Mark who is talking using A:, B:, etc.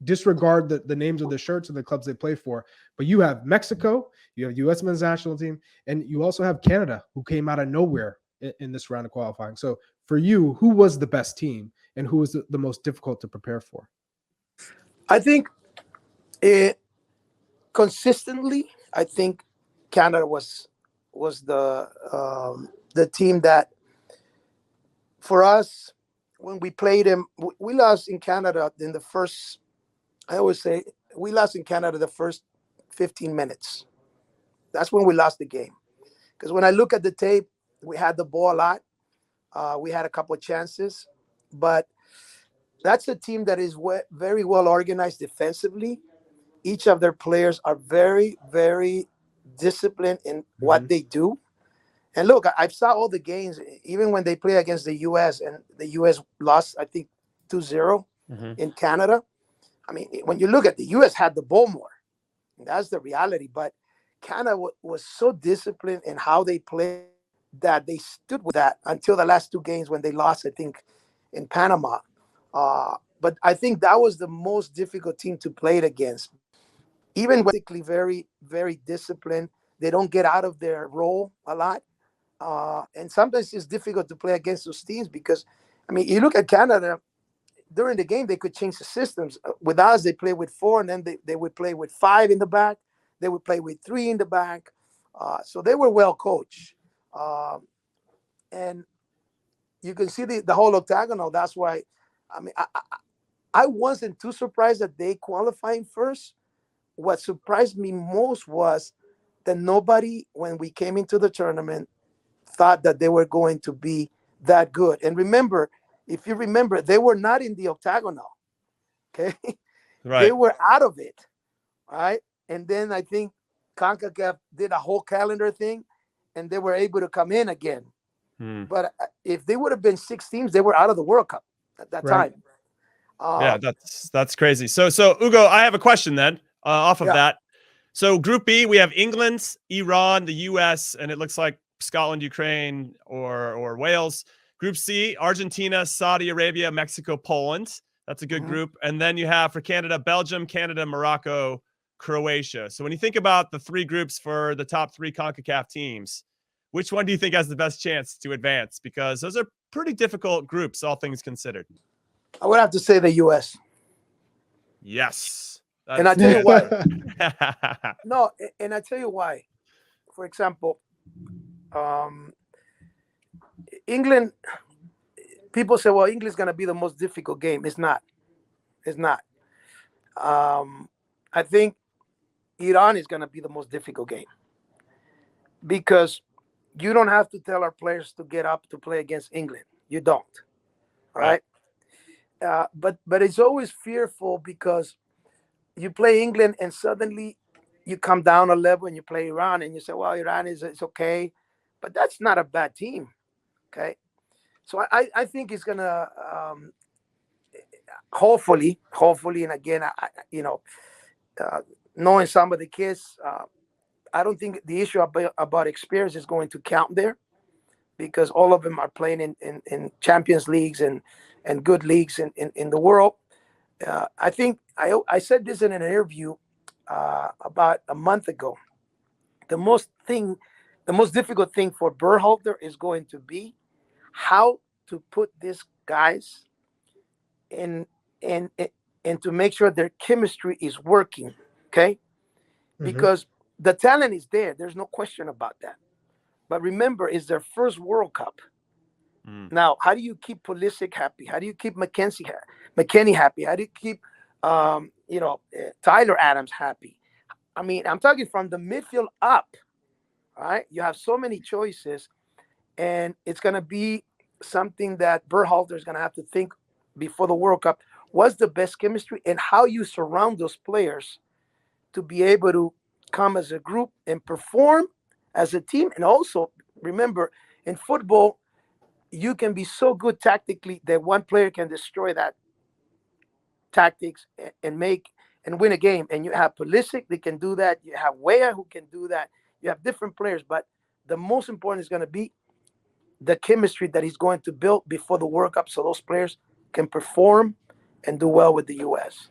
A: disregard the names of the shirts and the clubs they play for. But you have Mexico, you have U.S. men's national team, and you also have Canada, who came out of nowhere in this round of qualifying. So for you, who was the best team and who was the most difficult to prepare for?
B: I think consistently, I think Canada was the team that, for us, when we played him, we lost in Canada in the first. I always say we lost in Canada the first 15 minutes. That's when we lost the game. Because when I look at the tape, we had the ball a lot. We had a couple of chances, but that's a team that is very well organized defensively. Each of their players are very, very disciplined in what they do. And look, I've saw all the games, even when they play against the U.S. and the U.S. lost, I think, 2-0 in Canada. I mean, when you look at the U.S. had the ball more. That's the reality. But Canada was so disciplined in how they played that they stood with that until the last two games when they lost, I think, in Panama. But I think that was the most difficult team to play it against. Even basically very, very disciplined. They don't get out of their role a lot. And sometimes it's difficult to play against those teams because, I mean, you look at Canada, during the game, they could change the systems. With us, they play with 4, and then they would play with 5 in the back. They would play with 3 in the back. So they were well coached. And you can see the whole octagonal. That's why, I mean, I wasn't too surprised that they qualifying first. What surprised me most was that nobody, when we came into the tournament, thought that they were going to be that good. And remember, if you remember, they were not in the octagonal. Okay, right. They were out of it, right? And then I think CONCACAF did a whole calendar thing, and they were able to come in again. But if they would have been 6 teams, they were out of the World Cup at that time.
C: Yeah, that's crazy. So Hugo, I have a question then off of that. So Group B, we have England, Iran, the U.S., and it looks like Scotland, Ukraine, or Wales. Group C, Argentina, Saudi Arabia, Mexico, Poland. That's a good group. And then you have for Canada, Belgium, Canada, Morocco, Croatia. So when you think about the 3 groups for the top 3 CONCACAF teams, which one do you think has the best chance to advance? Because those are pretty difficult groups, all things considered.
B: I would have to say the U.S.
C: Yes.
B: And I tell you why. No, and I tell you why. For example, England, people say, well, England's going to be the most difficult game. It's not. It's not. I think Iran is going to be the most difficult game because you don't have to tell our players to get up to play against England. You don't. All right? But it's always fearful because you play England and suddenly you come down a level and you play Iran and you say, well, Iran is okay. But that's not a bad team. Okay. So I think it's going to hopefully, and again, knowing some of the kids, I don't think the issue about experience is going to count there because all of them are playing in Champions Leagues and good leagues in the world. I think I said this in an interview about a month ago. The most difficult thing for Berhalter is going to be how to put these guys in and to make sure their chemistry is working, okay? Because the talent is there. There's no question about that. But remember, it's their first World Cup. Now, how do you keep Pulisic happy? How do you keep McKennie happy? How do you keep Tyler Adams happy? I mean, I'm talking from the midfield up. All right, you have so many choices, and it's going to be something that Berhalter is going to have to think before the World Cup. What's the best chemistry and how you surround those players to be able to come as a group and perform as a team? And also, remember, in football, you can be so good tactically that one player can destroy that tactics and win a game. And you have Pulisic that can do that. You have Weah who can do that. You have different players, but the most important is going to be the chemistry that he's going to build before the World Cup so those players can perform and do well with the U.S.